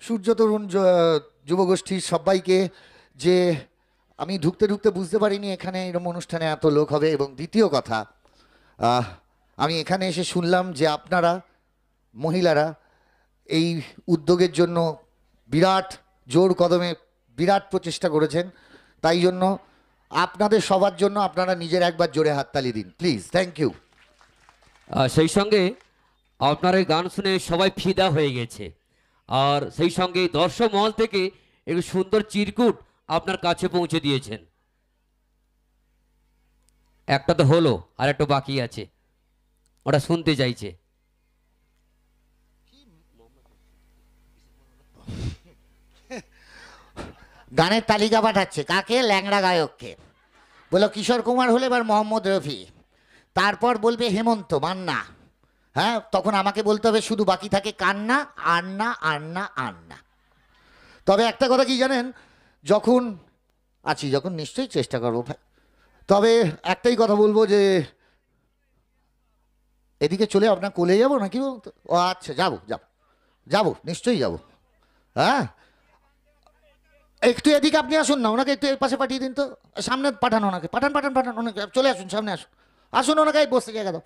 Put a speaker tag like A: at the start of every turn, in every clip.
A: সূর্য তরুণ যুবগোষ্ঠীর সবাইকে যে আমি ঢুকতে ঢুকতে বুঝতে পারিনি এখানে এরকম অনুষ্ঠানে এত লোক হবে। এবং দ্বিতীয় কথা, আমি এখানে এসে শুনলাম যে আপনারা মহিলারা এই উদ্যোগের জন্য বিরাট জোর কদমে বিরাট প্রচেষ্টা করেছেন। তাই জন্য আপনাদের সবার জন্য আপনারা নিজের একবার জোরে হাততালি দিন প্লিজ। Thank you.
B: সেই সঙ্গে আপনার এই গান শুনে সবাই ফিদা হয়ে গেছে, আর সেই সঙ্গে দর্শক মহল থেকে একটু সুন্দর চিরকুট আপনার কাছে পৌঁছে দিয়েছেন। একটা তো হলো, আর একটা বাকি আছে, ওটা শুনতে চাইছে।
A: গানের তালিকা পাঠাচ্ছে কাকে? ল্যাংড়া গায়ককে। বলো কিশোর কুমার হলে এবার মোহাম্মদ রফি, তারপর বলবে হেমন্ত মান্না। হ্যাঁ, তখন আমাকে বলতে হবে শুধু বাকি থাকে কান্না, আন্না আন্না আন্না। তবে একটা কথা কি জানেন, যখন যখন নিশ্চয়ই চেষ্টা করবো ভাই। তবে একটাই কথা বলবো যে এদিকে চলে আপনার কোলে যাবো নাকি? ও আচ্ছা, যাবো যাবো যাবো, নিশ্চয়ই যাবো। হ্যাঁ, একটু এদিকে আপনি আসুন না, ওনাকে একটু এর পাশে পাঠিয়ে দিন তো। সামনে পাঠান ওনাকে, পাঠান পাঠান পাঠান ওনাকে। চলে আসুন, সামনে আসুন, আসুন ওনাকে বসতে জায়গা দাও।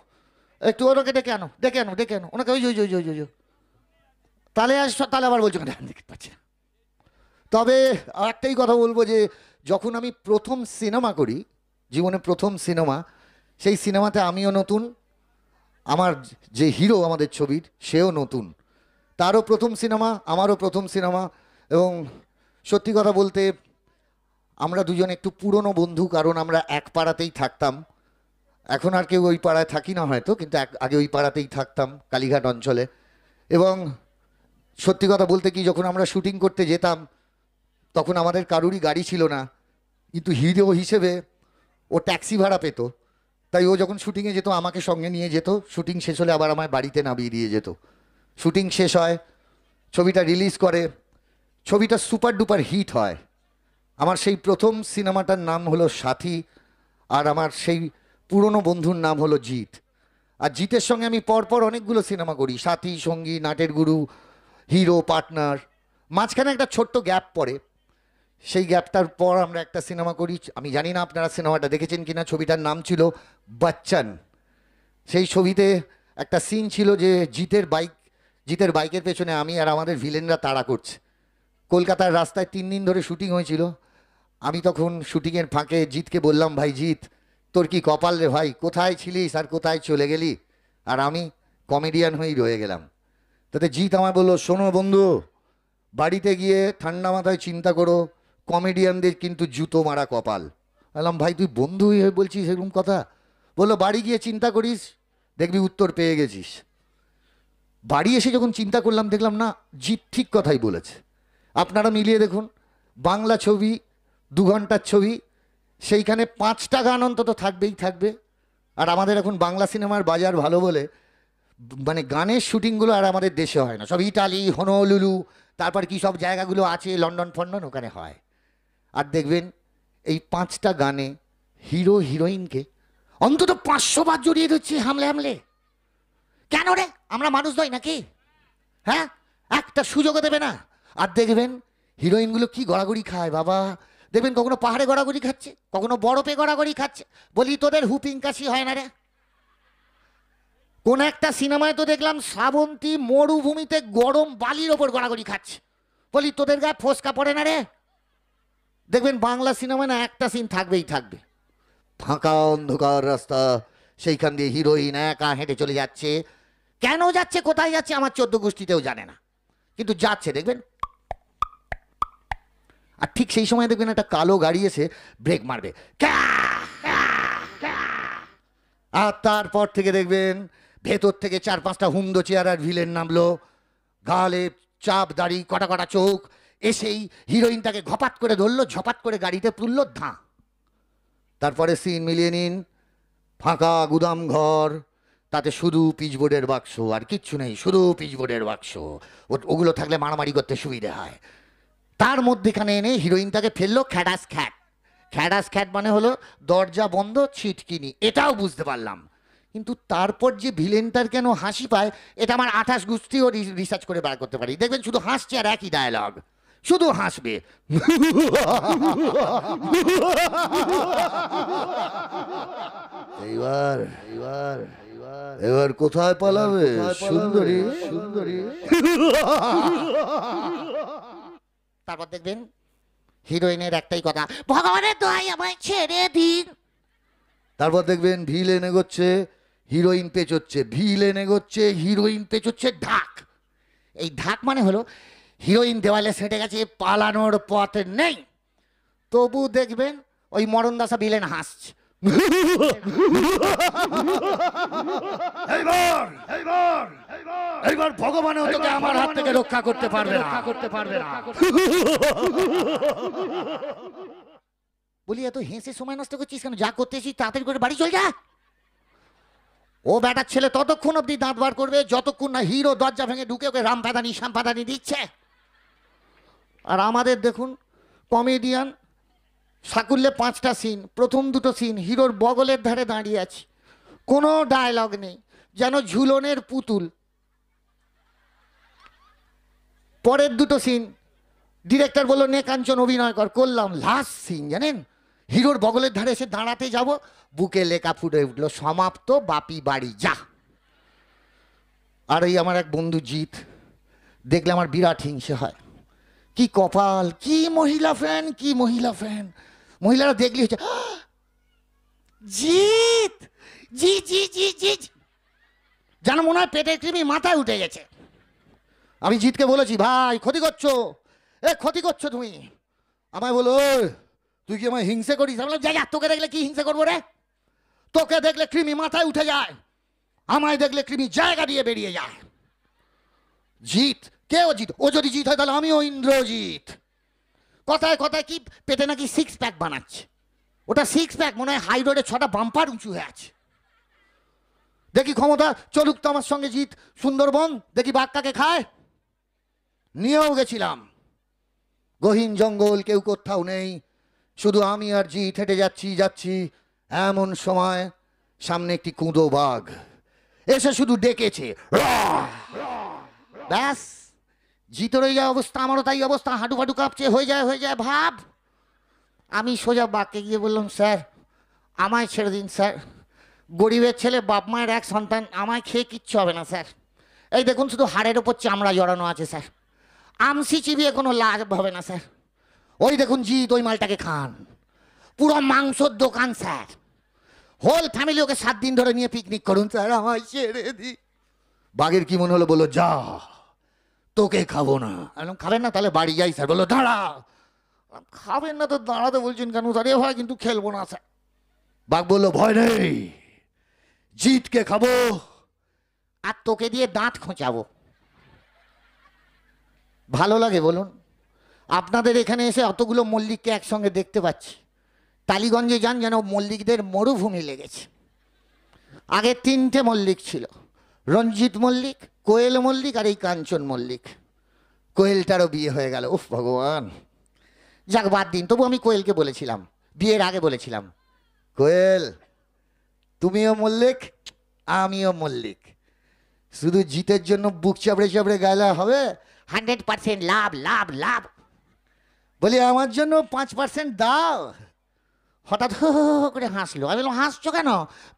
A: একটু ওনাকে ডেকে আনো, ডেকে আনো, ডেকে আনো ওনাকে। ওই ওই ওই ওই ওই তাহলে তাহলে আবার বলছো কেন দেখতে পাচ্ছি না। তবে একটাই কথা বলবো যে যখন আমি প্রথম সিনেমা করি, জীবনে প্রথম সিনেমা, সেই সিনেমাতে আমিও নতুন, আমার যে হিরো আমাদের ছবির সেও নতুন। তারও প্রথম সিনেমা, আমারও প্রথম সিনেমা। এবং সত্যি কথা বলতে আমরা দুজন একটু পুরনো বন্ধু, কারণ আমরা এক পাড়াতেই থাকতাম। এখন আর কেউ ওই পাড়ায় থাকি না হয়তো, কিন্তু আগে ওই পাড়াতেই থাকতাম, কালীঘাট অঞ্চলে। এবং সত্যি কথা বলতে কি, যখন আমরা শুটিং করতে যেতাম তখন আমাদের কারুরই গাড়ি ছিল না, কিন্তু হিরো হিসেবে ও ট্যাক্সি ভাড়া পেত। তাই ও যখন শুটিংয়ে যেত আমাকে সঙ্গে নিয়ে যেত, শুটিং শেষ হলে আবার আমায় বাড়িতে নামিয়ে দিয়ে যেত। শুটিং শেষ হয়, ছবিটা রিলিজ করে, ছবিটা সুপার ডুপার হিট হয়। আমার সেই প্রথম সিনেমাটার নাম হলো সাথী, আর আমার সেই পুরনো বন্ধুর নাম হলো জিৎ। আর জিতের সঙ্গে আমি পরপর অনেকগুলো সিনেমা করি, সাথী, সঙ্গী, নাটের গুরু, হিরো, পার্টনার। মাঝখানে একটা ছোট্ট গ্যাপ পড়ে, সেই গ্যাপটার পর আমরা একটা সিনেমা করি। আমি জানি না আপনারা সিনেমাটা দেখেছেন কিনা, ছবিটার নাম ছিল বচ্চন। সেই ছবিতে একটা সিন ছিল যে জিতের বাইকের পেছনে আমি আর আমাদের ভিলেনরা তাড়া করছে। কলকাতার রাস্তায় 3 দিন ধরে শুটিং হয়েছিল। আমি তখন শুটিংয়ের ফাঁকে জিতকে বললাম, ভাই জিৎ, তোর কি কপাল রে ভাই, কোথায় ছিলিস আর কোথায় চলে গেলি? আর আমি কমেডিয়ান হয়েই রয়ে গেলাম। তাতে জিৎ আমায় বললো, শোনো বন্ধু, বাড়িতে গিয়ে ঠান্ডা মাথায় চিন্তা করো, কমেডিয়ানদের কিন্তু জুতো মারা কপাল। বললাম, ভাই তুই বন্ধু হয়ে বলছিস এরকম কথা? বললো, বাড়ি গিয়ে চিন্তা করিস, দেখবি উত্তর পেয়ে গেছিস। বাড়ি এসে যখন চিন্তা করলাম, দেখলাম না, জিৎ ঠিক কথাই বলেছে। আপনারা মিলিয়ে দেখুন, বাংলা ছবি 2 ঘন্টার ছবি, সেইখানে 5টা গান অন্তত থাকবেই থাকবে। আর আমাদের এখন বাংলা সিনেমার বাজার ভালো বলে মানে গানের শুটিংগুলো আর আমাদের দেশে হয় না, সব ইটালি, হনলুলু, তারপর কি সব জায়গাগুলো আছে, লন্ডন ফন্ডন, ওখানে হয়। আর দেখবেন এই 5টা গানে হিরো হিরোইনকে অন্তত 500 বার জড়িয়ে দিচ্ছে হামলে হামলে। কেন রে, আমরা মানুষ নই নাকি? হ্যাঁ, একটা সুযোগও দেবে না। আর দেখবেন হিরোইনগুলো কি গড়াগড়ি খায় বাবা। দেখবেন কখনো পাহাড়ে গড়াগড়ি খাচ্ছে, কখনো বরফে গড়াগড়ি খাচ্ছে। বলি তোদের হুপিং কাশি হয় না রে? কোন একটা সিনেমায় তো দেখলাম শ্রাবন্তী মরুভূমিতে গরম বালির ওপর গড়াগড়ি খাচ্ছে। বলি তোদের গায়ে ফোসকা পড়ে না রে? দেখবেন বাংলা সিনেমায় না একটা সিন থাকবেই থাকবে, ফাঁকা অন্ধকার রাস্তা, সেইখান দিয়ে হিরোইন একা হেঁটে চলে যাচ্ছে। কেন যাচ্ছে, কোথায় যাচ্ছে, আমার 14 গোষ্ঠীতেও জানে না, কিন্তু যাচ্ছে দেখবেন। আর ঠিক সেই সময় দেখবেন একটা কালো গাড়ি এসে ব্রেক মারবে, আর তারপর থেকে দেখবেন ভেতর থেকে 4-5টা হুমদো চেয়ার আর ভিলেন নামলো, গালে চাপ দাড়ি, কটা কটা চোখ, এসেই হিরোইনটাকে ঘপাত করে ধরলো, ঝপাত করে গাড়িতে তুললো, ধাঁ। তারপরে সিন মিলিয়ে নিন, ফাঁকা গুদাম ঘর, তাতে শুধু পিচবোর্ডের বাক্স, আর কিচ্ছু নেই, শুধু পিচবোর্ডের বাক্স। ওগুলো থাকলে মারামারি করতে সুবিধে হয়। তার মধ্যেখানে এনে হিরোইনটাকে ফেললো খ্যাডাস খ্যাট। খ্যাডাস খ্যাট মানে হলো দরজা বন্ধ ছিটকিনি, এটাও বুঝতে পারলাম। কিন্তু তারপর যে ভিলেনটার কেন হাসি পায় এটা আমার 28 গুষ্টিও রিসার্চ করে বার করতে পারি। দেখবেন শুধু হাসছে আর একই ডায়লগ, শুধু হাসবে।
C: এইবার এইবার এবার কোথায় পালাবে সুন্দরী সুন্দরী?
A: তারপর দেখবেন হিরোইনের একটাই কথা, ভগবানের দোহাই আমায় ছেড়ে দিন।
C: তারপর দেখবেন ভিলেন এগোচ্ছে, হিরোইন পেচোচ্ছে, ভিলেন এগোচ্ছে, হিরোইন পেচোচ্ছে, ঢাক।
A: এই ঢাক মানে হলো হিরোইন দেওয়ালে সেটে গেছে, পালানোর পথ নেই। তবু দেখবেন ওই মরণদাসা ভিলেন হাসছে।
C: এইবার এইবার এইবার ভগবানও তোকে আমার হাত থেকে
A: রক্ষা করতে পারবে না। বলি এত হেসে সময় নষ্ট করছিস কেন? যা করতে এসেছিস তাড়াতাড়ি করে বাড়ি চল যা। ও বেটার ছেলে ততক্ষণ অব্দি দাঁত বার করবে যতক্ষণ না হিরো দরজা ভেঙে ঢুকে ওকে রামপাদানি শামপাদানি দিচ্ছে। আর আমাদের দেখুন কমেডিয়ান, সাকুল্যে 5টা সিন, প্রথম 2টো সিন হিরোর বগলের ধারে দাঁড়িয়ে আছে, কোনো ডায়লগ নেই, যেন ঝুলনের পুতুল। পরের 2টো সিন ডিরেক্টর বললো নে কাঞ্চন অভিনয় কর, করলাম। লাস্ট সিন জানেন, হিরোর বগলের ধারে এসে দাঁড়াতে যাব, বুকে লেখা ফুটে উঠলো সমাপ্ত, বাপি বাড়ি যা। আর এই আমার এক বন্ধু জিৎ, দেখলে আমার বিরাট হিংসে হয়। কি কপাল, কি মহিলা ফ্যান, কি মহিলা ফ্যান। মহিলারা দেখলি হচ্ছে জিৎ জি জি জি জি, যেন মনে হয় পেটের কৃমি মাথায় উঠে গেছে। আমি জিৎকে বলেছি ভাই ক্ষতি করছো, ক্ষতি করছো তুমি। আমায় বলো তুই কি আমায় হিংসে করিস? আমি বললাম যা, তোকে দেখলে কি হিংসে করবো রে? তোকে দেখলে কৃমি মাথায় উঠে যায়, আমায় দেখলে কৃমি জায়গা দিয়ে বেরিয়ে যায়। জিৎ কেও জিৎ, ও যদি জিৎ হয় তাহলে আমিও ইন্দ্রজিৎ। কথায় কথায় কি পেটে নাকি 6 প্যাক বানাচ্ছে, ওটা 6 প্যাক মনে হয় হাই রোডে 6টা বাম্পার উঁচু হয়ে আছে। দেখি ক্ষমতা, চলুক তো আমার সঙ্গে জিৎ সুন্দরবন, দেখি বাঘ কাকে খায়। নিয়েও গেছিলাম, গহীন জঙ্গল, কেউ কোথাও নেই, শুধু আমি আর জিৎ হেঁটে যাচ্ছি। এমন সময় সামনে একটি কুঁদো বাঘ এসে শুধু ডেকেছে, ব্যাস জিতের ওই অবস্থা, আমারও তাই অবস্থা, হাঁটু ফাটু কাঁপছে, হয়ে যায় ভাব। আমি সোজা বাঘকে গিয়ে বললাম স্যার আমায় ছেড়ে দিন স্যার, গরিবের ছেলে, বাপ মায়ের এক সন্তান, আমায় খেয়ে কিচ্ছু হবে না স্যার। এই দেখুন শুধু হাড়ের ওপর চামড়া জড়ানো আছে স্যার, আমসি চিবিয়ে কোনো লাভ হবে না স্যার। ওই দেখুন জিৎ ওই মালটাকে খান, পুরো মাংসর দোকান স্যার, হোল ফ্যামিলি ওকে 7 দিন ধরে নিয়ে পিকনিক করুন স্যার, আমায় ছেড়ে দি। বাঘের কি মনে হলো, বললো যা তোকে খাবো না। আমি খাবেন না তাহলে বাড়ি যাই স্যার। বললো দাঁড়া। খাবেন না তো দাঁড়াতে বলছেন কেন স্যার? এ হয় কিন্তু খেলবো না স্যার। বাঘ বললো ভয় নেই, জিতকে খাবো আর তোকে দিয়ে দাঁত খোঁচাবো। ভালো লাগে বলুন? আপনাদের এখানে এসে অতগুলো মল্লিককে একসঙ্গে দেখতে পাচ্ছি। টালিগঞ্জে যান যেন মল্লিকদের মরুভূমি লেগেছে। আগে 3টে মল্লিক ছিল, রঞ্জিত মল্লিক, কোয়েল মল্লিক আর এই কাঞ্চন মল্লিক। কোয়েলটারও বিয়ে হয়ে গেল, উফ ভগবান। যাক বাদ দিন, তবু আমি কোয়েলকে বলেছিলাম, বিয়ের আগে বলেছিলাম, কোয়েল তুমিও মল্লিক আমিও মল্লিক, শুধু জিতের জন্য বুক চাপড়ে চাপড়ে গেলে হবে? 100% লাভ লাভ লাভ। বলি আমার জন্য 5% দাও। হঠাৎ হো হো হো করে হাসলো। আমি বললাম হাসছো কেন?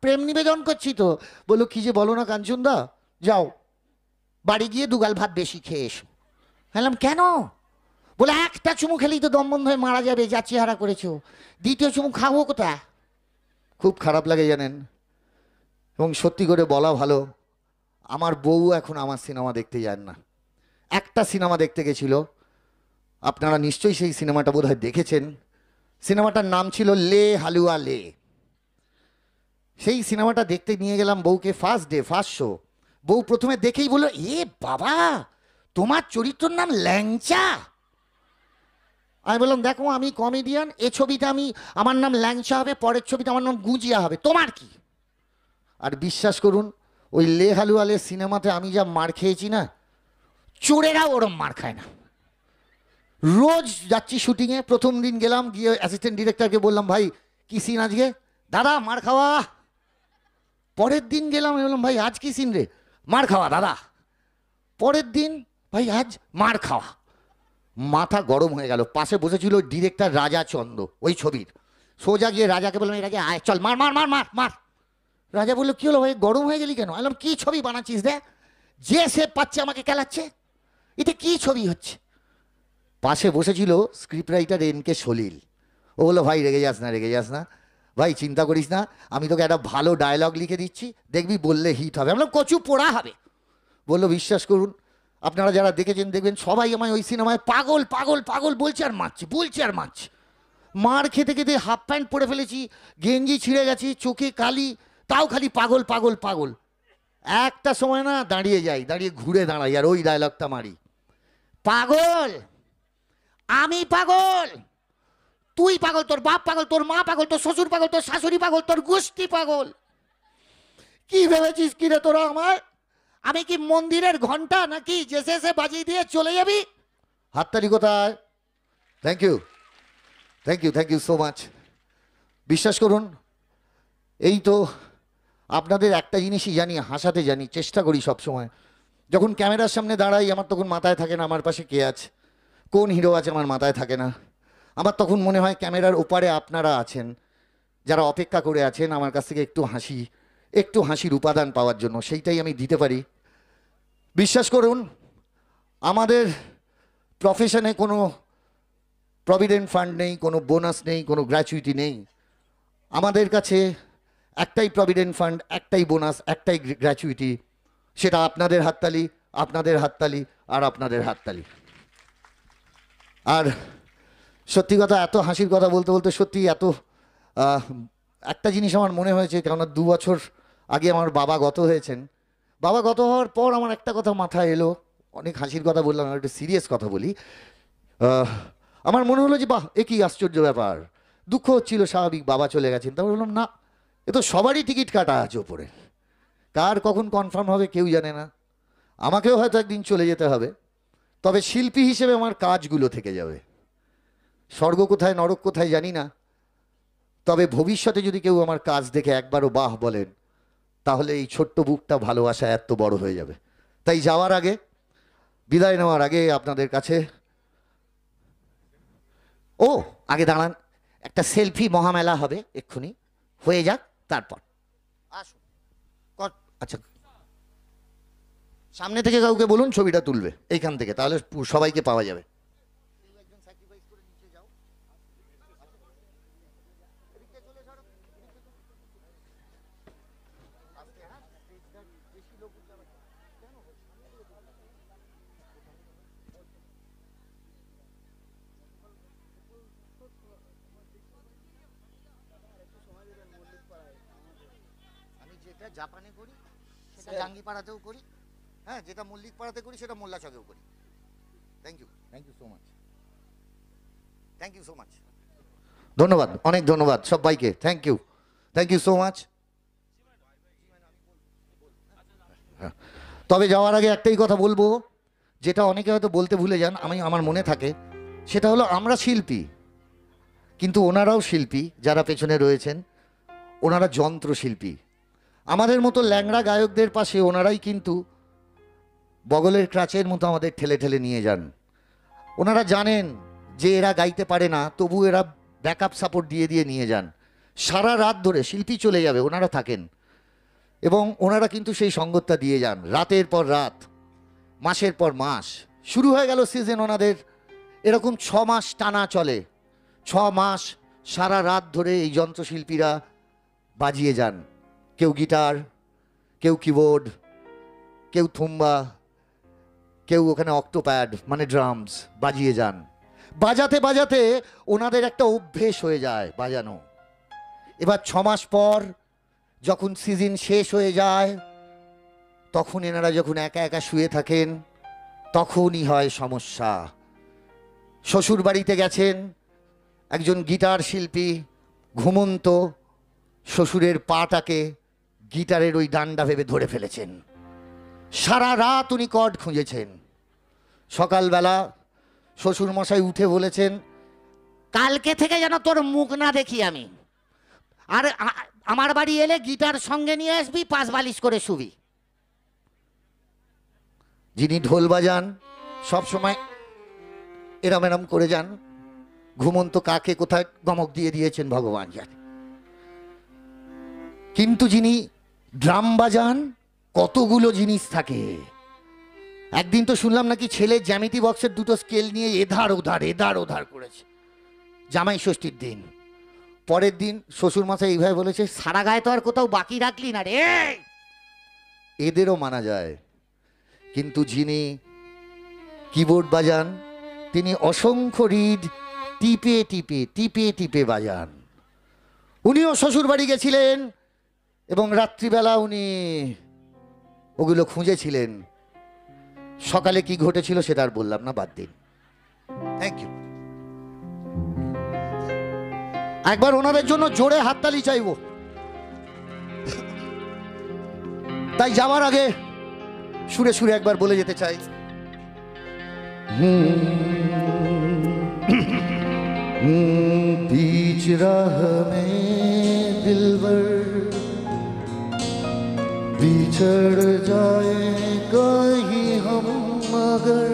A: প্রেম নিবেদন করছি তো। বললো কি যে বলো না কাঞ্চনদা, যাও বাড়ি গিয়ে 2 গাল ভাত বেশি খেয়ে এসো। বললাম কেন? বলে একটা চুমু খেলেই তো দম বন্ধ হয়ে মারা যাবে, যা চেহারা করেছো, দ্বিতীয় চুমু খাবো কোথায়? খুব খারাপ লাগে জানেন, এবং সত্যি করে বলা ভালো, আমার বউ এখন আমার সিনেমা দেখতে যান না। একটা সিনেমা দেখতে গেছিল, আপনারা নিশ্চয়ই সেই সিনেমাটা বোধহয় দেখেছেন। সিনেমাটার নাম ছিল লে হালুয়া লে। সেই সিনেমাটা দেখতে নিয়ে গেলাম বউকে, ফার্স্ট ডে ফার্স্ট শো। বউ প্রথমে দেখেই বললো এ বাবা তোমার চরিত্রের নাম ল্যাংচা। আমি বললাম দেখো আমি কমেডিয়ান, এ ছবিটা আমার নাম ল্যাংচা হবে, পরের ছবিটা আমার নাম গুজিয়া হবে, তোমার কি? আর বিশ্বাস করুন ওই লে হালুয়া লে সিনেমাতে আমি যা মার খেয়েছি না, চোরেরা ওরম মার খায় না। রোজ যাচ্ছি শুটিংয়ে, প্রথম দিন গেলাম, গিয়ে অ্যাসিস্ট্যান্ট ডিরেক্টরকে বললাম ভাই কি সিন আজকে? দাদা মার খাওয়া। পরের দিন গেলাম, আমি বললাম ভাই আজ কি সিন রে? মার খাওয়া দাদা। পরের দিন ভাই আজ মার খাওয়া। মাথা গরম হয়ে গেল। পাশে বসেছিল ডিরেক্টর রাজা চন্দ ওই ছবির। সোজা গিয়ে রাজাকে বললাম এর আগে আয় চল মার মার মার মার মার। রাজা বললো কি হলো ভাই গরম হয়ে গেলি কেন? আমি বললাম কি ছবি বানাচ্ছিস দেখ, যে সে পাচ্ছে আমাকে খেলাচ্ছে, এটা কি ছবি হচ্ছে? পাশে বসেছিল স্ক্রিপ্ট রাইটার এনকে সলিল। ও বললো ভাই রেগে যাস না, রেগে যাস না ভাই, চিন্তা করিস না, আমি তোকে একটা ভালো ডায়লগ লিখে দিচ্ছি, দেখবি বললে হিট হবে। আমরা কচু পোড়া হবে। বললো বিশ্বাস করুন, আপনারা যারা দেখেছেন দেখবেন সবাই আমায় ওই সিনেমায় পাগল পাগল পাগল বলছে আর মারছে, বলছে আর মারছে। মার খেতে খেতে হাফ প্যান্ট পরে ফেলেছি, গেঞ্জি ছিঁড়ে গেছে, চোখে কালি, তাও খালি পাগল পাগল পাগল। একটা সময় না দাঁড়িয়ে যাই, দাঁড়িয়ে ঘুরে দাঁড়াই আর ওই ডায়লগটা মারি, পাগল আমি পাগল, তুই পাগল, তোর বাপ পাগল, তোর মা পাগল, তোর শ্বশুর পাগল, তোর শাশুড়ি পাগল, তোর গোষ্ঠী পাগল। কি ভেবেছিস কি রে তোরা আমার? আমি কি মন্দিরের ঘন্টা নাকি যে সে বাজিয়ে দিয়ে চলে যাবি? হাততালি কোথায়? Thank you, thank you, thank you so much. বিশ্বাস করুন, এই তো আপনাদের একটা জিনিসই জানি, হাসাতে জানি, চেষ্টা করি সব সময়। যখন ক্যামেরার সামনে দাঁড়াই আমার তখন মাথায় থাকে না আমার পাশে কে আছে, কোন হিরো আছে, আমার মাথায় থাকে না। আমার তখন মনে হয় ক্যামেরার ওপারে আপনারা আছেন, যারা অপেক্ষা করে আছেন আমার কাছ থেকে একটু হাসি, একটু হাসির উপাদান পাওয়ার জন্য, সেইটাই আমি দিতে পারি। বিশ্বাস করুন, আমাদের প্রফেশনে কোনো প্রভিডেন্ট ফান্ড নেই, কোনো বোনাস নেই, কোনো গ্র্যাচুইটি নেই। আমাদের কাছে একটাই প্রভিডেন্ট ফান্ড, একটাই বোনাস, একটাই গ্র্যাচুইটি, সেটা আপনাদের হাততালি, আপনাদের হাততালি আর আপনাদের হাততালি। আর সত্যি কথা, এত হাসির কথা বলতে বলতে সত্যি এত একটা জিনিস আমার মনে হয়েছে, কেননা 2 বছর আগে আমার বাবা গত হয়েছেন। বাবা গত হওয়ার পর আমার একটা কথা মাথায় এলো, অনেক হাসির কথা বললাম, একটা সিরিয়াস কথা বলি। আমার মনে হলো যে বাহ, এ কি আশ্চর্য ব্যাপার। দুঃখ হচ্ছিল স্বাভাবিক, বাবা চলে গেছেন। তারপর বললাম না, এ তো সবারই টিকিট কাটা আছে ওপরে, কার কখন কনফার্ম হবে কেউ জানে না। আমাকেও হয়তো একদিন চলে যেতে হবে, তবে শিল্পী হিসেবে আমার কাজগুলো থেকে যাবে। স্বর্গ কোথায় নরক কোথায় জানি না, তবে ভবিষ্যতে যদি কেউ আমার কাজ দেখে একবারও বাহ বলেন, তাহলে এই ছোট্ট বুকটা ভালোবাসা এত বড় হয়ে যাবে। তাই যাওয়ার আগে, বিদায় নেওয়ার আগে আপনাদের কাছে, ও আগে দাঁড়ান, একটা সেলফি মহামেলা হবে এক্ষুনি, হয়ে যাক তারপর আসুন। আচ্ছা, সামনে থেকে কাউকে বলুন ছবিটা তুলবে এইখান থেকে, তাহলে সবাইকে পাওয়া যাবে। আমি যেটা জাপানে করি সেটা জাঙ্গিপাড়াতেও করি, হ্যাঁ, যেটা মল্লিক পাড়াতে করি সেটা মোল্লা চকেও করি। Thank you, thank you so much, thank you so much, ধন্যবাদ, অনেক ধন্যবাদ সবাইকে, thank you, thank you so much. তবে যাওয়ার আগে একটাই কথা বলবো, যেটা অনেকে হয়তো বলতে ভুলে যান, আমার মনে থাকে, সেটা হলো আমরা শিল্পী, কিন্তু ওনারাও শিল্পী, যারা পেছনে রয়েছেন ওনারা যন্ত্রশিল্পী। আমাদের মতো ল্যাংড়া গায়কদের পাশে ওনারাই কিন্তু বগলের ক্রাচের মতো আমাদের ঠেলে ঠেলে নিয়ে যান। ওনারা জানেন যে এরা গাইতে পারে না, তবু এরা ব্যাকআপ সাপোর্ট দিয়ে দিয়ে নিয়ে যান। সারা রাত ধরে শিল্পী চলে যাবে, ওনারা থাকেন, এবং ওনারা কিন্তু সেই সঙ্গতটা দিয়ে যান রাতের পর রাত, মাসের পর মাস। শুরু হয়ে গেল সিজন ওনাদের, এরকম 6 মাস টানা চলে। 6 মাস সারা রাত ধরে এই যন্ত্রশিল্পীরা বাজিয়ে যান, কেউ গিটার, কেউ কিবোর্ড, কেউ থুম্বা, কেউ ওখানে অক্টোপ্যাড মানে ড্রামস বাজিয়ে যান। বাজাতে বাজাতে ওনাদের একটা অভ্যেস হয়ে যায় বাজানো। এবার 6 মাস পর যখন সিজন শেষ হয়ে যায়, তখন এনারা যখন একা একা শুয়ে থাকেন, তখনই হয় সমস্যা। শ্বশুর বাড়িতে গেছেন, একজন গিটার শিল্পী ঘুমন্ত শ্বশুরের পাটাকে গিটারের ওই ডান্ডা ভেবে ধরে ফেলেছেন। সারা রাত উনি কর্ড খুঁজেছেন। সকালবেলা শ্বশুর মশাই উঠে বলেছেন, কালকে থেকে যেন তোর মুখ না দেখি আমি, আর আমার বাড়ি এলে গিটার সঙ্গে নিয়ে আসবি, পাশ বালিশ করে শুবি।
C: যিনি ঢোল বাজান সব সময় এরম এরম করে যান, ঘুমন্ত কাকে কোথায় গমক দিয়ে দিয়েছেন ভগবান জানে। কিন্তু যিনি ড্রাম বাজান কতগুলো জিনিস থাকে। একদিন তো শুনলাম নাকি ছেলে জ্যামিতি বক্সের দুটো স্কেল নিয়ে এধার ওধার করেছে জামাই ষষ্ঠীর দিন। পরের দিন শ্বশুর মশাই এইভাবে বলেছে,
A: সারা গায়ে তো আর কোথাও বাকি রাখলি না রে।
C: এদেরও মানা যায়। কিন্তু যিনি কিবোর্ড বাজান তিনি অসংখ্য রিড টিপে টিপে টিপে টিপে বাজান। উনিও শ্বশুর বাড়ি গেছিলেন এবং রাত্রিবেলা উনি ওগুলো খুঁজেছিলেন। সকালে কি ঘটেছিল সেটা আর বললাম না, বাদ দিন। Thank you.
A: একবার ওনাদের জন্য জোরে হাততালি চাইবো।
C: তাই যাওয়ার আগে সুরে সুরে একবার বলে যেতে চাই, बीच राह में दिलबर बिछड़ जाए कहीं हम मगर,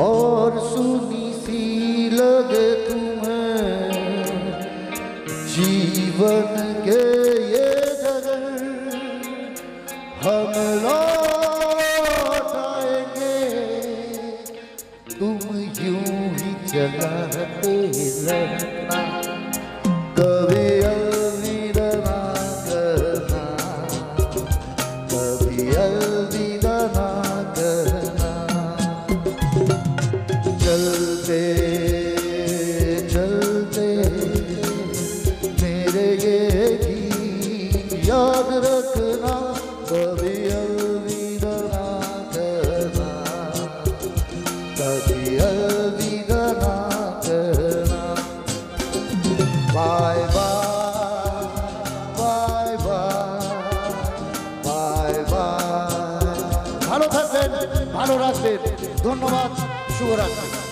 C: और सुनी सी लगे तुम्हें जीवन के ये डगर, हम लौट आएंगे तुम यूं ही चलाते रहना, कभी अलविदा ना कहना, कभी अलविदा ना कहना। चलते चलते मेरे ये गीत याद रखना, कभी अलविदा ना कहना, कभी अलविदा ना कहना। Bye bye bye bye. ভালো থাকবেন, ভালো রাখবেন। ধন্যবাদ, শুভরাত্রি।